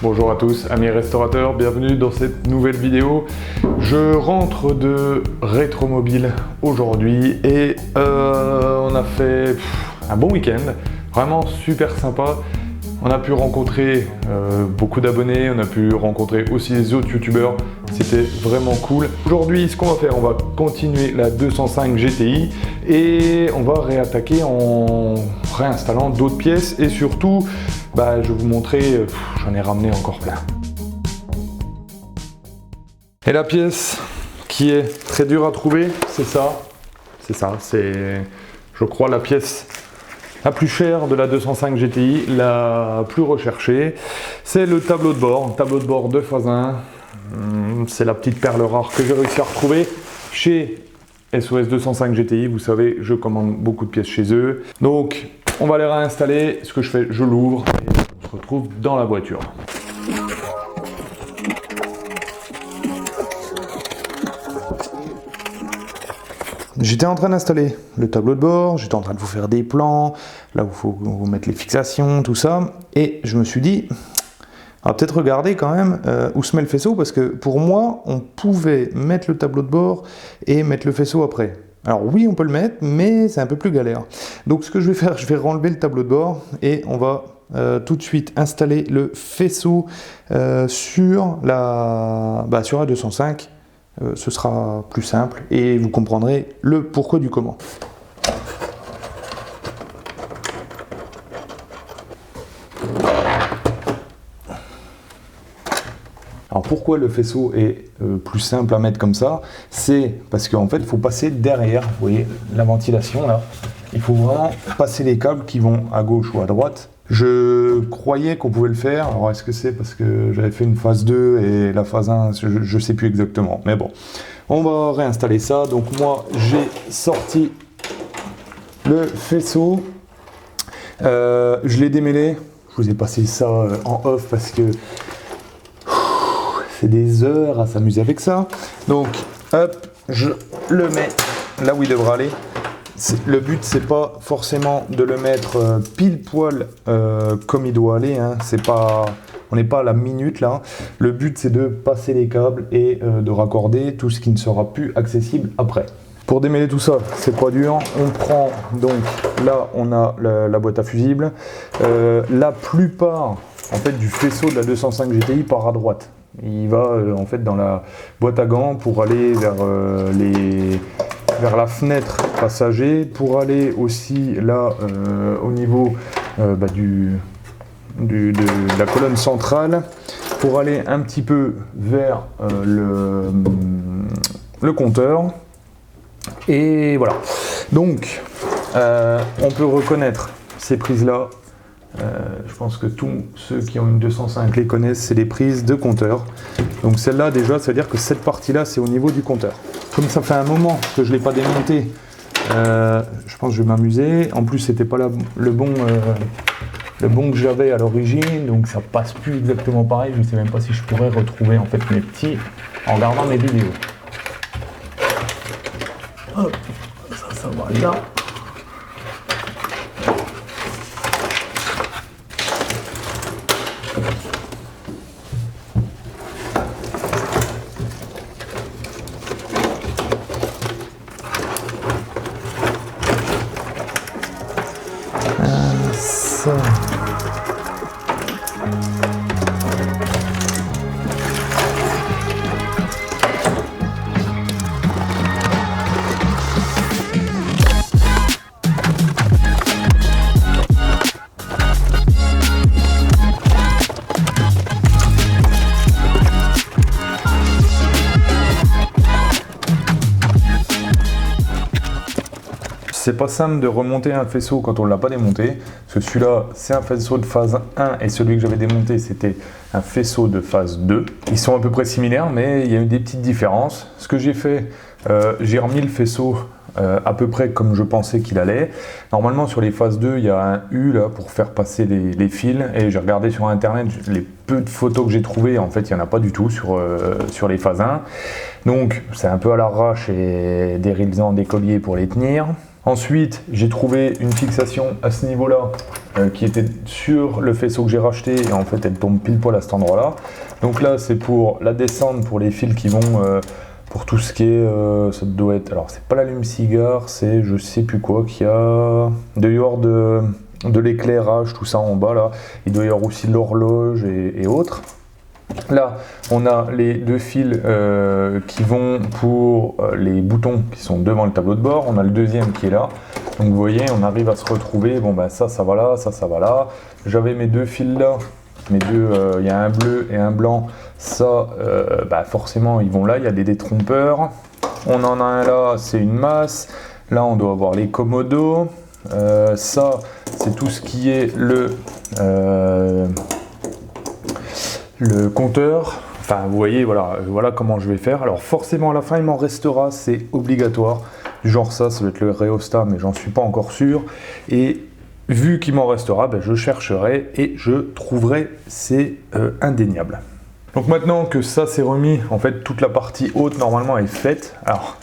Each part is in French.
Bonjour à tous, amis restaurateurs, bienvenue dans cette nouvelle vidéo. Je rentre de Rétromobile aujourd'hui et on a fait un bon week-end, vraiment super sympa. On a pu rencontrer beaucoup d'abonnés, on a pu rencontrer aussi les autres youtubeurs, c'était vraiment cool. Aujourd'hui, ce qu'on va faire, on va continuer la 205 GTI et on va réattaquer en réinstallant d'autres pièces et surtout, je vais vous montrer, j'en ai ramené encore plein. Et la pièce qui est très dure à trouver, c'est je crois la pièce la plus chère de la 205 GTI, la plus recherchée, c'est le tableau de bord 2 x 1. C'est la petite perle rare que j'ai réussi à retrouver chez SOS 205 GTI. Vous savez, je commande beaucoup de pièces chez eux. Donc, on va les réinstaller. Ce que je fais, je l'ouvre et on se retrouve dans la voiture. J'étais en train d'installer le tableau de bord, j'étais en train de vous faire des plans, là où il faut vous mettre les fixations, tout ça, et je me suis dit, on va peut-être regarder quand même où se met le faisceau, parce que pour moi, on pouvait mettre le tableau de bord et mettre le faisceau après. Alors oui, on peut le mettre, mais c'est un peu plus galère. Donc ce que je vais faire, je vais renlever le tableau de bord et on va tout de suite installer le faisceau sur la 205. Ce sera plus simple et vous comprendrez le pourquoi du comment. Alors pourquoi le faisceau est plus simple à mettre comme ça? C'est parce qu'en fait il faut passer derrière, vous voyez la ventilation là, il faut vraiment passer les câbles qui vont à gauche ou à droite. Je croyais qu'on pouvait le faire, alors est-ce que c'est parce que j'avais fait une phase 2 et la phase 1, je ne sais plus exactement, mais bon. On va réinstaller ça, donc moi j'ai sorti le faisceau, je l'ai démêlé, je vous ai passé ça en off parce que c'est des heures à s'amuser avec ça. Donc hop, je le mets là où il devra aller. Le but, c'est pas forcément de le mettre pile poil comme il doit aller, hein. On n'est pas à la minute là. Le but, c'est de passer les câbles et de raccorder tout ce qui ne sera plus accessible après. Pour démêler tout ça, c'est pas dur. On prend donc là, on a la boîte à fusibles. La plupart en fait du faisceau de la 205 GTI part à droite. Il va en fait dans la boîte à gants pour aller vers la fenêtre passager, pour aller aussi là au niveau de la colonne centrale, pour aller un petit peu vers le compteur. Et voilà. Donc on peut reconnaître ces prises là. Je pense que tous ceux qui ont une 205 les connaissent, c'est les prises de compteur. Donc celle-là déjà, ça veut dire que cette partie-là, c'est au niveau du compteur. Comme ça fait un moment que je ne l'ai pas démonté, je pense que je vais m'amuser. En plus, c'était pas le bon que j'avais à l'origine, donc ça passe plus exactement pareil. Je ne sais même pas si je pourrais retrouver en fait mes petits en regardant mes vidéos. Hop, ça va là. C'est pas simple de remonter un faisceau quand on ne l'a pas démonté, parce que celui-là c'est un faisceau de phase 1 et celui que j'avais démonté c'était un faisceau de phase 2. Ils sont à peu près similaires mais il y a eu des petites différences. Ce que j'ai fait, j'ai remis le faisceau à peu près comme je pensais qu'il allait. Normalement sur les phases 2 il y a un U là pour faire passer les fils et j'ai regardé sur internet les peu de photos que j'ai trouvées, en fait il n'y en a pas du tout sur les phases 1. Donc c'est un peu à l'arrache et des rilsans, des colliers pour les tenir. Ensuite, j'ai trouvé une fixation à ce niveau-là qui était sur le faisceau que j'ai racheté et en fait elle tombe pile poil à cet endroit-là. Donc là, c'est pour la descente pour les fils qui vont pour tout ce qui est, ça doit être, alors c'est pas l'allume-cigare, c'est je sais plus quoi, qu'il y a dehors de l'éclairage, tout ça en bas là. Il doit y avoir aussi l'horloge et autres. Là, on a les deux fils qui vont pour les boutons qui sont devant le tableau de bord. On a le deuxième qui est là. Donc vous voyez, on arrive à se retrouver. Bon, ben ça va là, ça va là. J'avais mes deux fils là. Mes deux, il y a un bleu et un blanc. Ça, forcément, ils vont là. Il y a des détrompeurs. On en a un là, c'est une masse. Là, on doit avoir les commodos. Ça, c'est tout ce qui est le compteur. Enfin, vous voyez, voilà comment je vais faire. Alors forcément, à la fin, il m'en restera, c'est obligatoire. Du genre ça doit être le rhéostat, mais j'en suis pas encore sûr. Et vu qu'il m'en restera, je chercherai et je trouverai, c'est indéniable. Donc maintenant que ça c'est remis, en fait, toute la partie haute, normalement, est faite. Alors,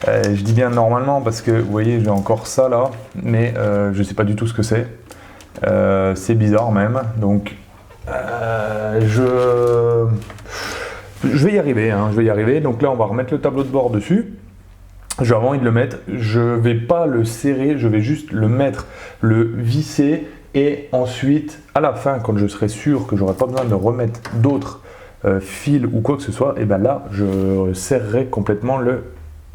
je dis bien normalement parce que, vous voyez, j'ai encore ça là, mais je sais pas du tout ce que c'est. C'est bizarre même, donc... je vais y arriver, je vais y arriver. Donc là, on va remettre le tableau de bord dessus. J'avais envie de le mettre. Je vais pas le serrer, je vais juste le mettre, le visser, et ensuite, à la fin, quand je serai sûr que j'aurai pas besoin de remettre d'autres fils ou quoi que ce soit, et ben là, je serrerai complètement le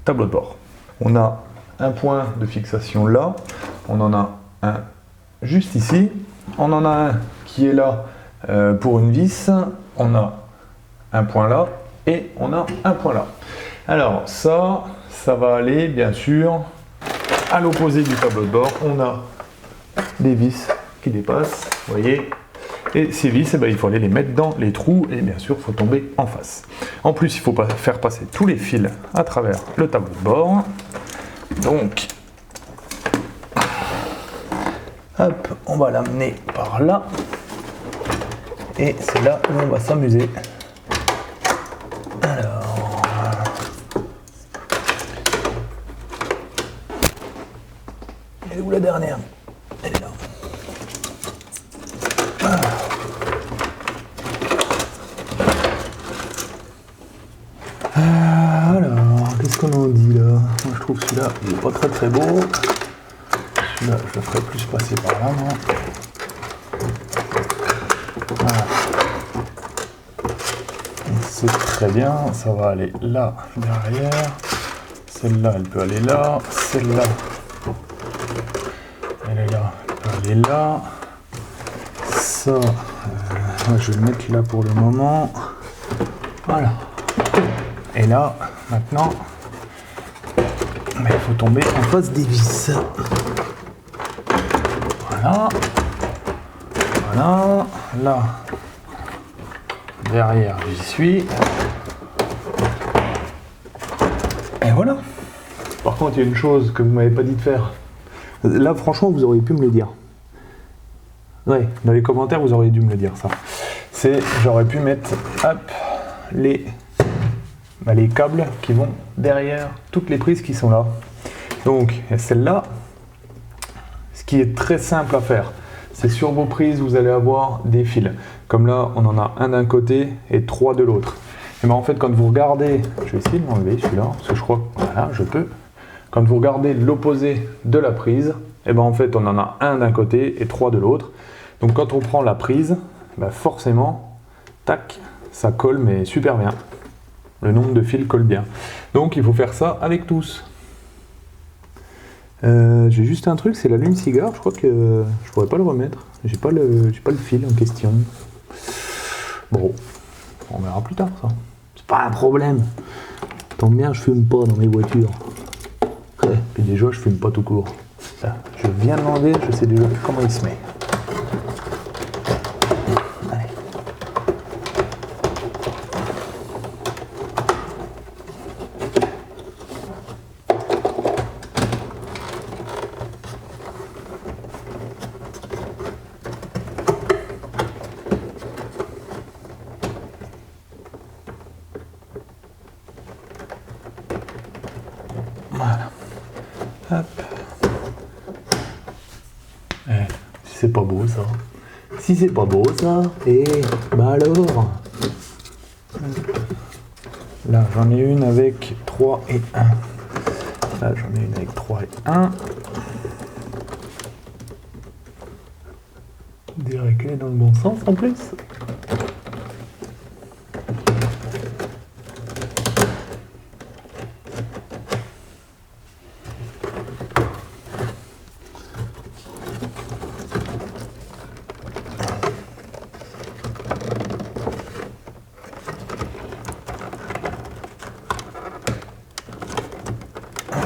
tableau de bord. On a un point de fixation là, on en a un juste ici, on en a un qui est là. Pour une vis, on a un point là et on a un point là. Alors ça va aller bien sûr à l'opposé du tableau de bord. On a des vis qui dépassent, vous voyez. Et ces vis, il faut aller les mettre dans les trous et bien sûr, il faut tomber en face. En plus, il faut faire passer tous les fils à travers le tableau de bord. Donc, hop, on va l'amener par là. Et c'est là où on va s'amuser. Alors... Elle est où la dernière? Elle est là. Alors, qu'est-ce qu'on en dit là? Moi je trouve celui-là, il n'est pas très très beau. Celui-là, je le ferai plus passer par là, moi. Voilà. C'est très bien, ça va aller là, derrière. Celle-là, elle peut aller là. Celle-là, elle est là, elle peut aller là. Ça, je vais le mettre là pour le moment. Voilà. Et là, maintenant, il faut tomber en face des vis. Voilà. Voilà. Là. Derrière, j'y suis. Et voilà. Par contre, il y a une chose que vous m'avez pas dit de faire. Là, franchement, vous auriez pu me le dire. Ouais, dans les commentaires, vous auriez dû me le dire, ça. C'est, j'aurais pu mettre, hop, les câbles qui vont derrière toutes les prises qui sont là. Donc, celle-là, ce qui est très simple à faire, c'est sur vos prises, vous allez avoir des fils. Comme là, on en a un d'un côté et 3 de l'autre. Et bien en fait, quand vous regardez, je vais essayer de m'enlever celui-là, parce que je crois que voilà, je peux. Quand vous regardez l'opposé de la prise, et ben en fait, on en a un d'un côté et 3 de l'autre. Donc quand on prend la prise, ben forcément, tac, ça colle, mais super bien. Le nombre de fils colle bien. Donc il faut faire ça avec tous. J'ai juste un truc, c'est l'allume-cigare. Je crois que je pourrais pas le remettre. J'ai pas le fil en question. Bon, on verra plus tard ça. C'est pas un problème. Tant bien, je fume pas dans mes voitures. Ouais, puis déjà, je fume pas tout court. Là, je viens de demander, je sais déjà plus comment il se met. Allez. Voilà. Hop. Si c'est pas beau ça, et bah alors. Là j'en ai une avec 3 et 1. Là j'en ai une avec 3 et 1. On dirait qu'elle est dans le bon sens en plus.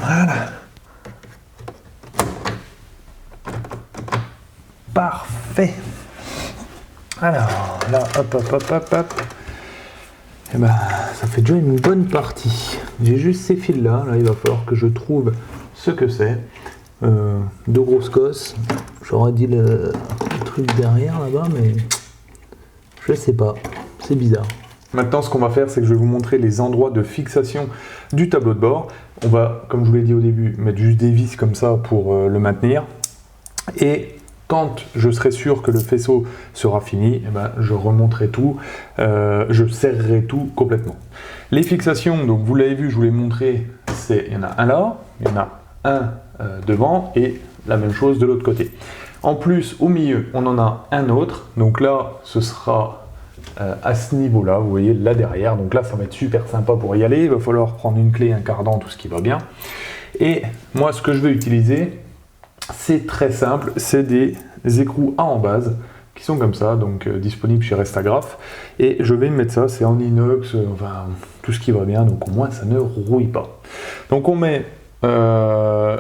Voilà. Parfait. Alors, là, hop. Et ben, ça fait déjà une bonne partie. J'ai juste ces fils-là. Là, il va falloir que je trouve ce que c'est. Deux grosses cosses. J'aurais dit le truc derrière là-bas, mais je sais pas. C'est bizarre. Maintenant, ce qu'on va faire, c'est que je vais vous montrer les endroits de fixation du tableau de bord. On va, comme je vous l'ai dit au début, mettre juste des vis comme ça pour le maintenir. Et quand je serai sûr que le faisceau sera fini, eh ben, je remonterai tout, je serrerai tout complètement. Les fixations, donc vous l'avez vu, je vous l'ai montré, il y en a un là, il y en a un devant et la même chose de l'autre côté. En plus, au milieu, on en a un autre. Donc là, ce sera à ce niveau-là, vous voyez, là derrière. Donc là, ça va être super sympa pour y aller. Il va falloir prendre une clé, un cardan, tout ce qui va bien. Et moi, ce que je vais utiliser, c'est très simple. C'est des écrous à embase qui sont comme ça, donc disponibles chez Restagraph. Et je vais mettre ça, c'est en inox, enfin, tout ce qui va bien. Donc au moins, ça ne rouille pas. Donc on met un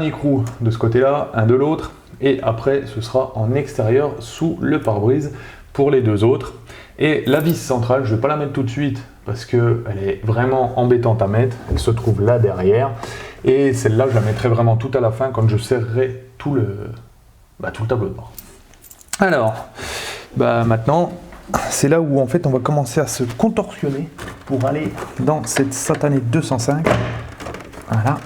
écrou de ce côté-là, un de l'autre. Et après, ce sera en extérieur sous le pare-brise pour les deux autres. Et la vis centrale, je ne vais pas la mettre tout de suite parce qu'elle est vraiment embêtante à mettre. Elle se trouve là derrière. Et celle-là, je la mettrai vraiment tout à la fin quand je serrerai tout le tableau de bord. Alors, maintenant, c'est là où en fait on va commencer à se contorsionner pour aller dans cette satanée 205. Voilà.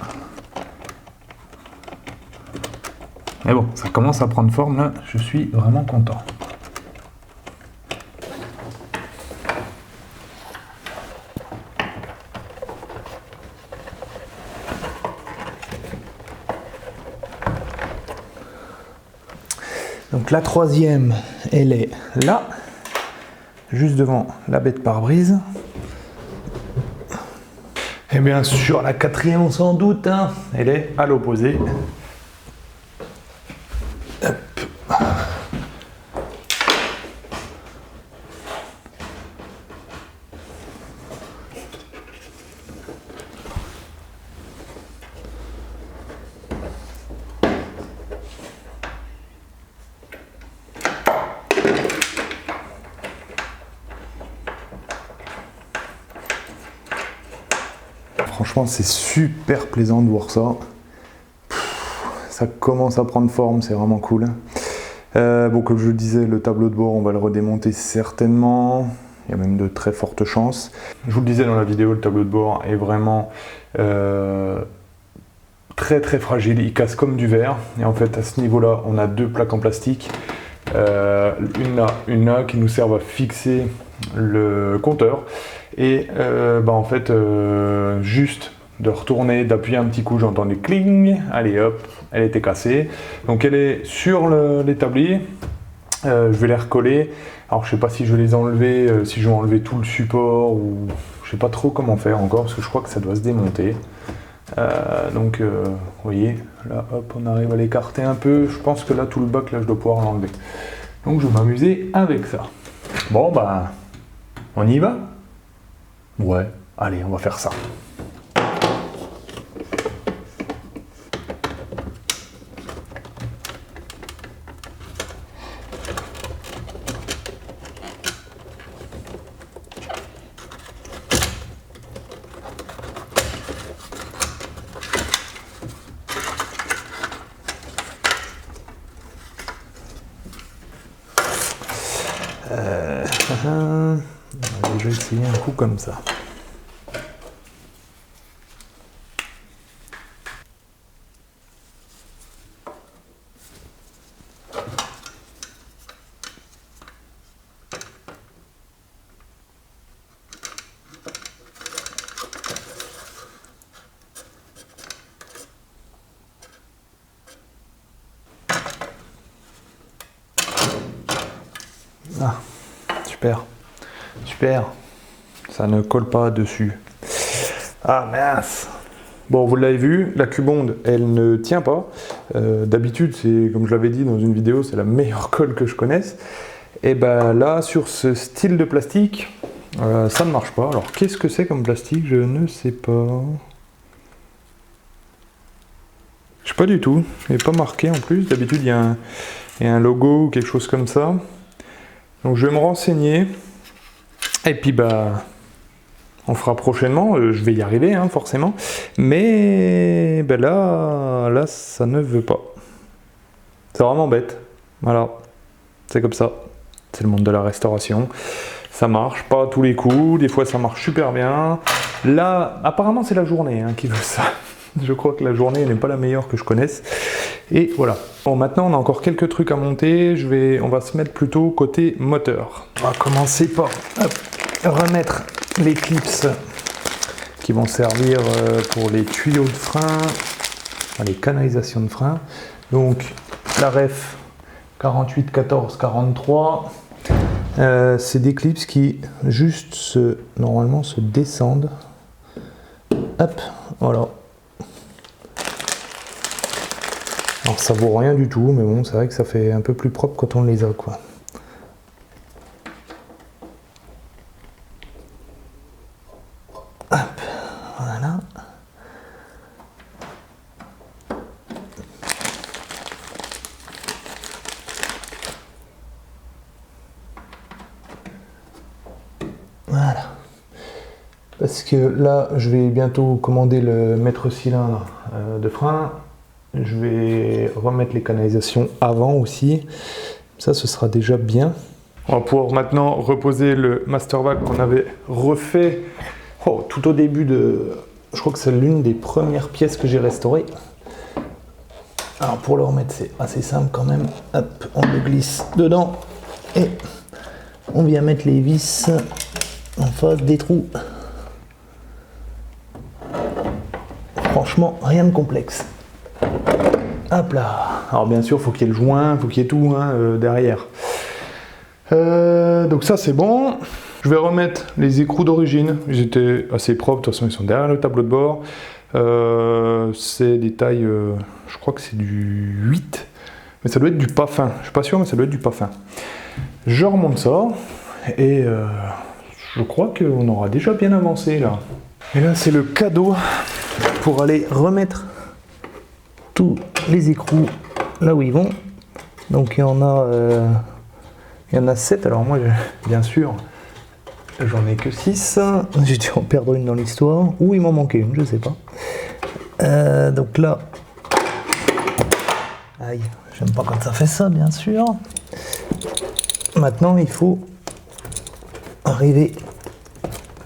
Mais bon, ça commence à prendre forme là, je suis vraiment content. Donc la troisième, elle est là, juste devant la baie de pare-brise. Et bien sûr, la quatrième, on s'en doute, hein, elle est à l'opposé. Franchement, c'est super plaisant de voir ça. Ça commence à prendre forme, c'est vraiment cool. Bon, comme je le disais, le tableau de bord, on va le redémonter certainement. Il y a même de très fortes chances. Je vous le disais dans la vidéo, le tableau de bord est vraiment très très fragile. Il casse comme du verre. Et en fait, à ce niveau-là, on a deux plaques en plastique. Une là qui nous servent à fixer le compteur. Et en fait, juste de retourner, d'appuyer un petit coup, j'entendais cling, allez hop, elle était cassée. Donc elle est sur l'établi, je vais les recoller. Alors je sais pas si je vais les enlever, si je vais enlever tout le support, ou je sais pas trop comment faire encore, parce que je crois que ça doit se démonter. Donc vous voyez, là hop, on arrive à l'écarter un peu. Je pense que là, tout le bac, là, je dois pouvoir l'enlever. Donc je vais m'amuser avec ça. Bon on y va? Ouais, allez, on va faire ça. On va déjà essayer un coup comme ça. super. Super. Ça ne colle pas dessus. Ah mince. Bon, vous l'avez vu, la Cubonde, elle ne tient pas. D'habitude, c'est, comme je l'avais dit dans une vidéo, c'est la meilleure colle que je connaisse. Et ben là, sur ce style de plastique, ça ne marche pas. Alors, qu'est-ce que c'est comme plastique? Je ne sais pas. Je sais pas du tout. Il n'est pas marqué en plus. D'habitude, il y a un logo ou quelque chose comme ça. Donc, je vais me renseigner. Et puis, bah... on fera prochainement, je vais y arriver hein, forcément, mais ben là, ça ne veut pas. C'est vraiment bête, voilà, c'est comme ça, c'est le monde de la restauration, ça marche pas à tous les coups, des fois ça marche super bien, là, apparemment c'est la journée hein, qui veut ça, je crois que la journée n'est pas la meilleure que je connaisse, et voilà. Bon, maintenant on a encore quelques trucs à monter, on va se mettre plutôt côté moteur. On va commencer par remettre les clips qui vont servir pour les tuyaux de frein, les canalisations de frein. Donc la ref 48, 14, 43, c'est des clips qui juste normalement se descendent. Hop, voilà. Alors ça vaut rien du tout, mais bon, c'est vrai que ça fait un peu plus propre quand on les a, quoi. Hop, voilà. Voilà. Parce que là, je vais bientôt commander le maître cylindre de frein. Je vais remettre les canalisations avant aussi. Ça, ce sera déjà bien. On va pouvoir maintenant reposer le master vac qu'on avait refait tout au début de... Je crois que c'est l'une des premières pièces que j'ai restaurées. Alors pour le remettre, c'est assez simple quand même. Hop, on le glisse dedans et on vient mettre les vis en face des trous. Franchement, rien de complexe. Hop là. Alors bien sûr, faut qu'il y ait le joint, faut qu'il y ait tout derrière. Donc ça c'est bon. Je vais remettre les écrous d'origine. Ils étaient assez propres, de toute façon ils sont derrière le tableau de bord. C'est des tailles, je crois que c'est du 8, mais ça doit être du pas fin. Je suis pas sûr, mais ça doit être du pas fin. Je remonte ça et je crois qu'on aura déjà bien avancé là. Et là c'est le cadeau pour aller remettre tous les écrous là où ils vont. Donc il y en a 7, alors moi bien sûr j'en ai que 6, j'ai dû en perdre une dans l'histoire, ou il m'en manquait une, je sais pas. Donc là, aïe, j'aime pas quand ça fait ça bien sûr. Maintenant il faut arriver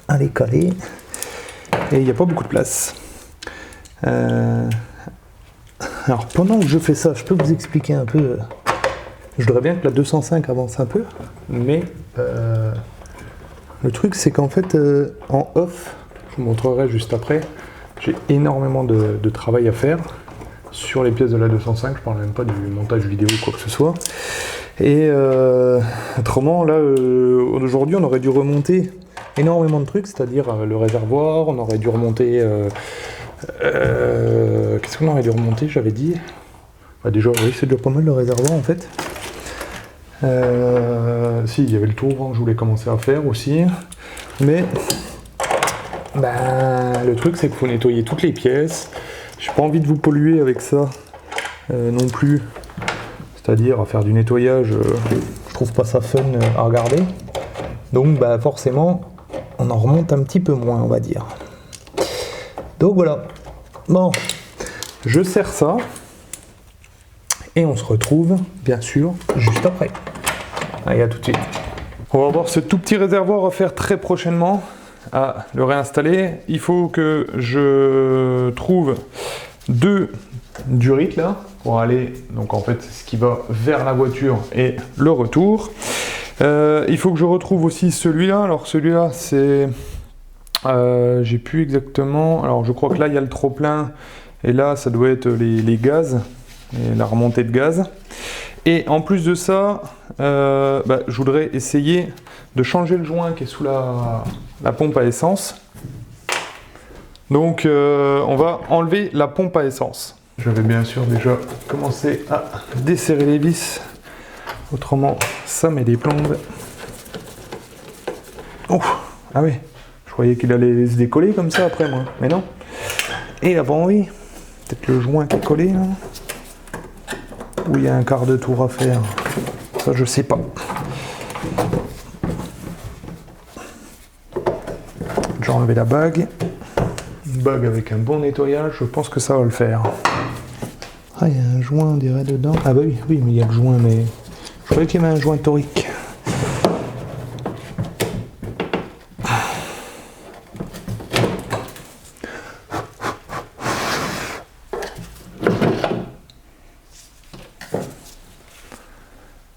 à les caler, et il n'y a pas beaucoup de place. Alors pendant que je fais ça, je peux vous expliquer un peu. Je voudrais bien que la 205 avance un peu, mais le truc c'est qu'en fait en off, je vous montrerai juste après, j'ai énormément de travail à faire sur les pièces de la 205, je parle même pas du montage vidéo ou quoi que ce soit. Et autrement là, aujourd'hui on aurait dû remonter énormément de trucs, c'est-à-dire le réservoir, on aurait dû remonter... qu'est-ce qu'on aurait dû remonter, j'avais dit déjà, oui, c'est déjà pas mal le réservoir en fait. Si, il y avait le tour que je voulais commencer à faire aussi, mais le truc c'est qu'il faut nettoyer toutes les pièces. J'ai pas envie de vous polluer avec ça non plus, c'est-à-dire à faire du nettoyage, je trouve pas ça fun à regarder, donc forcément on en remonte un petit peu moins, on va dire. Donc voilà, bon, je serre ça et on se retrouve bien sûr juste après. Allez, à tout de suite. On va avoir ce tout petit réservoir à faire très prochainement, à le réinstaller. Il faut que je trouve 2 durites là pour aller, donc en fait c'est ce qui va vers la voiture et le retour. Il faut que je retrouve aussi celui-là. Alors celui-là c'est... j'ai plus exactement, alors je crois que là il y a le trop plein et là ça doit être les gaz et la remontée de gaz, Et en plus de ça, je voudrais essayer de changer le joint qui est sous la pompe à essence. Donc on va enlever la pompe à essence. Je vais bien sûr déjà commencer à desserrer les vis. Autrement, ça met des plombes. Oh, ah oui, je croyais qu'il allait se décoller comme ça après moi, mais non. Et il n'a pas envie. Peut-être le joint qui est collé là. Ou il y a un quart de tour à faire. Ça, je sais pas. J'ai enlevé la bague. Une bague avec un bon nettoyage, je pense que ça va le faire. Ah, il y a un joint, on dirait, dedans. Ah bah oui, mais il y a le joint, mais... Je croyais qu'il y avait un joint torique.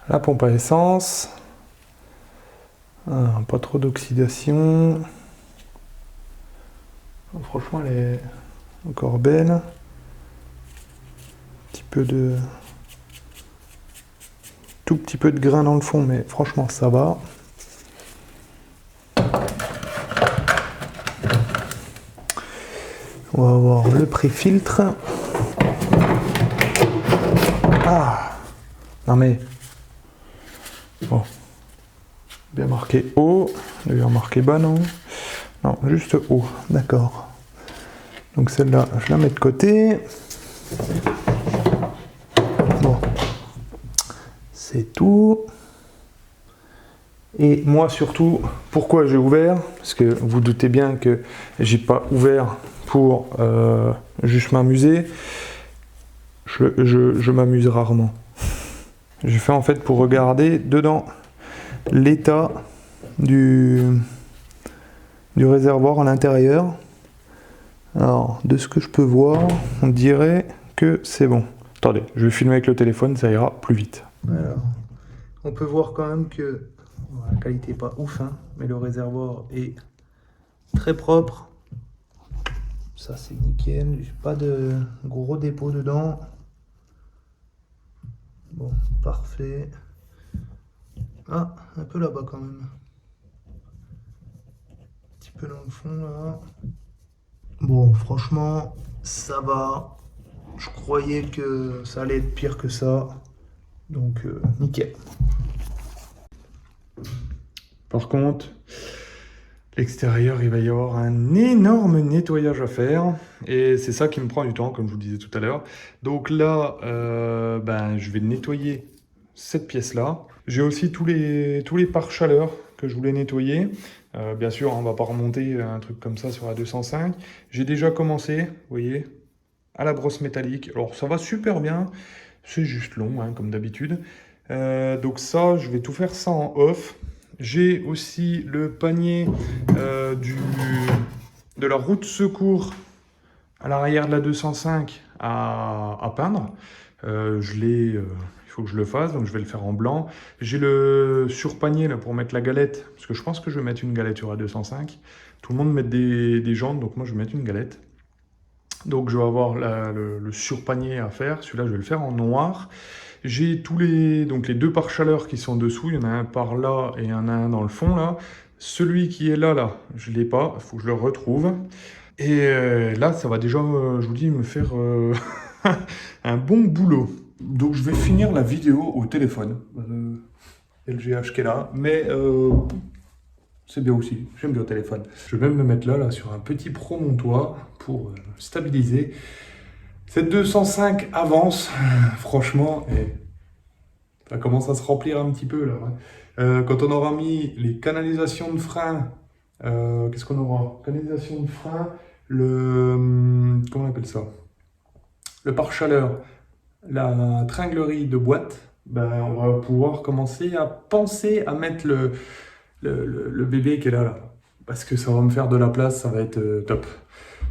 La pompe à essence. Ah, pas trop d'oxydation. Franchement, elle est encore belle. Un petit peu de... Tout petit peu de grain dans le fond, mais franchement, ça va. On va avoir le pré-filtre. Ah! Non mais... Bon. Bien marqué haut. D'ailleurs, marqué bas, non? Non, juste haut. D'accord. Donc celle-là, je la mets de côté. Bon. C'est tout. Et moi surtout, pourquoi j'ai ouvert? Parce que vous doutez bien que j'ai pas ouvert pour juste m'amuser. Je m'amuse rarement. J'ai fait en fait pour regarder dedans l'état du réservoir à l'intérieur. Alors, de ce que je peux voir, on dirait que c'est bon. Attendez, je vais filmer avec le téléphone, ça ira plus vite. Alors, on peut voir quand même que la qualité n'est pas ouf, hein, mais le réservoir est très propre. Ça, c'est nickel. J'ai pas de gros dépôts dedans. Bon, parfait. Ah, un peu là-bas quand même. Un petit peu dans le fond là. Bon, franchement, ça va. Je croyais que ça allait être pire que ça. Donc, nickel. Par contre, l'extérieur, il va y avoir un énorme nettoyage à faire. Et c'est ça qui me prend du temps, comme je vous le disais tout à l'heure. Donc là, je vais nettoyer cette pièce-là. J'ai aussi tous les pare-chaleurs que je voulais nettoyer. Bien sûr, on ne va pas remonter un truc comme ça sur la 205. J'ai déjà commencé, vous voyez, à la brosse métallique. Alors, ça va super bien. C'est juste long, hein, comme d'habitude. Donc ça, je vais tout faire ça en off. J'ai aussi le panier de la roue de secours à l'arrière de la 205 à peindre. Il faut que je le fasse, donc je vais le faire en blanc. J'ai le surpanier là, pour mettre la galette, parce que je pense que je vais mettre une galette sur la 205. Tout le monde met des jantes, donc moi je vais mettre une galette. Donc je vais avoir le surpanier à faire. Celui-là, je vais le faire en noir. J'ai les deux pare-chaleurs qui sont dessous. Il y en a un par là et il y en a un dans le fond là. Celui qui est là, je ne l'ai pas. Il faut que je le retrouve. Et là, ça va déjà, je vous dis, me faire un bon boulot. Donc je vais finir la vidéo au téléphone. LGH qui est là. Mais c'est bien aussi. J'aime bien le téléphone. Je vais même me mettre là sur un petit promontoire pour stabiliser. Cette 205 avance, franchement, et ça commence à se remplir un petit peu là. Quand on aura mis les canalisations de frein, qu'est-ce qu'on aura? Canalisation de frein, comment on appelle ça? Le pare-chaleur, la tringlerie de boîte, on va pouvoir commencer à penser à mettre le bébé qui est là. Parce que ça va me faire de la place, ça va être top.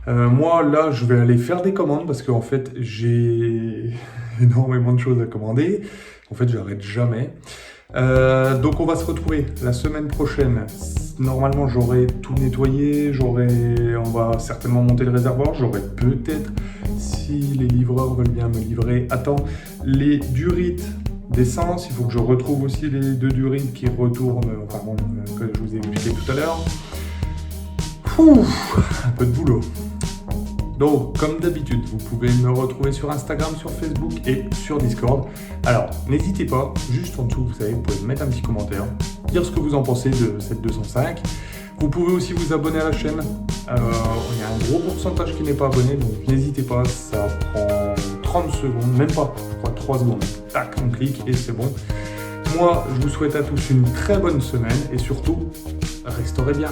Moi, là, je vais aller faire des commandes parce qu'en fait, j'ai énormément de choses à commander. En fait, j'arrête jamais. Donc, on va se retrouver la semaine prochaine. Normalement, j'aurai tout nettoyé. On va certainement monter le réservoir. J'aurai peut-être, si les livreurs veulent bien me livrer, les durites d'essence, il faut que je retrouve aussi les 2 d'urine qui retournent, que je vous ai expliqué tout à l'heure. Un peu de boulot. Donc, comme d'habitude, vous pouvez me retrouver sur Instagram, sur Facebook et sur Discord. Alors, n'hésitez pas, juste en dessous, vous savez, vous pouvez mettre un petit commentaire, dire ce que vous en pensez de cette 205. Vous pouvez aussi vous abonner à la chaîne. Il y a un gros pourcentage qui n'est pas abonné, donc n'hésitez pas, ça prend 30 secondes, même pas, je crois 3 secondes. Tac, on clique et c'est bon. Moi, je vous souhaite à tous une très bonne semaine et surtout, restez bien.